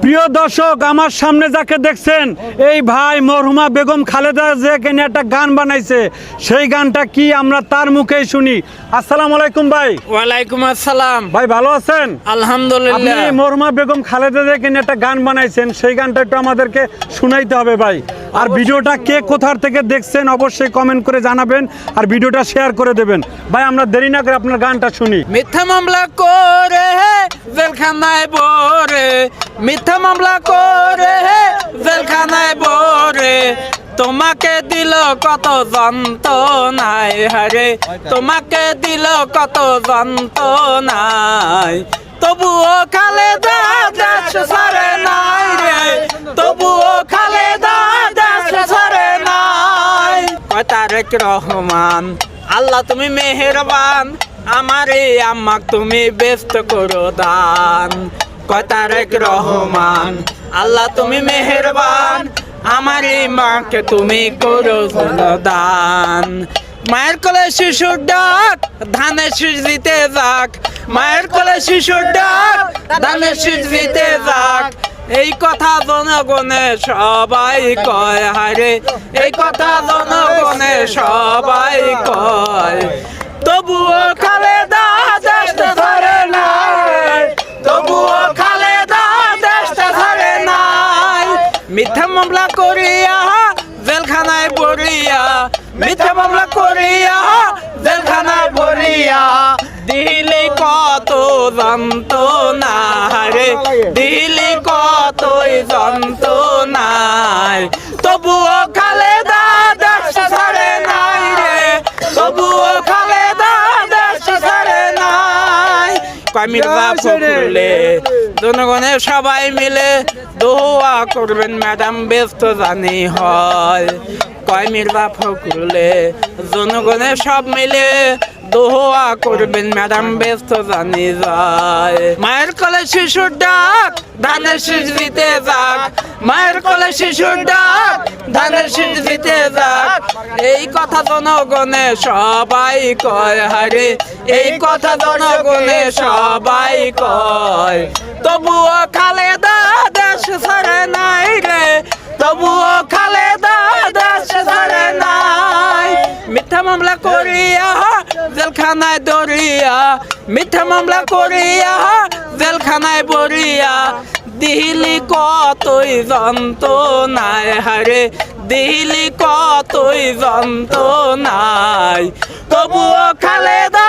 প্রিয় দর্শক, আমার সামনে যাকে দেখছেন এই ভাই মরহুমা বেগম খালেদা জিয়াকে নিয়ে একটা গান বানাইছে। সেই গানটা কি আমরা তার মুখেই শুনি। আসসালামু আলাইকুম ভাই। ওয়ালাইকুম আসসালাম। ভাই ভালো আছেন? আলহামদুলিল্লাহ। আপনি মরহুমা বেগম খালেদা জিয়াকে নিয়ে একটা গান বানাইছেন, সেই গানটা একটু আমাদেরকে শুনাইতে হবে ভাই। আর ভিডিওটা কে কোথার থেকে দেখছেন অবশ্যই কমেন্ট করে জানাবেন, আর ভিডিওটা শেয়ার করে দেবেন। ভাই আমরা দেরি না করে আপনার গানটা শুনি। মিথ্যা মামলা করে জেলখানায় বরে, মিথ্যা মামলা করে জেলখানায় বরে, তোমাকে দিল কত যন্ত্রণায় হারে, তোমাকে দিল কত যন্ত্রণায়, তবুও খালেদা দেশ ছাড়ে নাই রে, তবুও খালেদা দেশ ছাড়ে নাই। কয় তারেক রহমান আল্লাহ তুমি মেহেরবান, আমারে আম্মাক তুমি ব্যস্ত করো দান। কয় তারেক রহমান আল্লাহ তুমি মেহেরবান, আমারে মাকে তুমি করো দান। মায়ের কোলে শিশুর ডাক ধানের শীষ দিতে যাক, মায়ের কোলে শিশুর ডাক ধানের শীষ দিতে যাক, এই কথা জনগণে সবাই কয় হারে, এই কথা জনগণে সবাই কয়, তবুও খালেদা দেশটা ছাড়ে নাই, তবুও খালেদা দেশটা ছাড়ে নাই। মিথ্যা মামলা করিয়া জেলখানায় পড়িয়া, মিথ্যা মামলা করিয়া জেলখানায় পড়িয়া, দিলি কত যন্ত্রণা রে, দিলি কতই যন্ত্রণায়, তবুও খালেদা দেশটা ছাড়ে নাই রে, তবুও খালেদা দেশটা ছাড়ে নাই। মির্জা ফখরুলে জনগণের সবাই মিলে দোয়া করবেন ম্যাডাম ব্যস্ত জানি হয়। কয় মির্জা ফখরুলে জনগণের সব মিলে দোয়া করবেন ম্যাডাম ব্যস্ত জানি যায়। মায়ের কোলে শিশুর ডাক ধানের শীষ দিতে যাক, মায়ের কোলে শিশুর ডাক ধানের শীষ দিতে যাক, এই কথা জনগণে সবাই কয় হারে, এই কথা জনগণে সবাই কয়, তবুও খালেদা দেশ ছাড়ে নাই রে, তবুও খালেদা দেশ ছাড়ে নাই। মিথ্যা মামলা করিয়া জেলখানায় দরিয়া, মিথ্যা মামলা করিয়া জেলখানায় বরিয়া, দিলি কতই যন্ত্রণায় হারে, দিলি কতই যন্ত্রণায়, তবুও খালেদা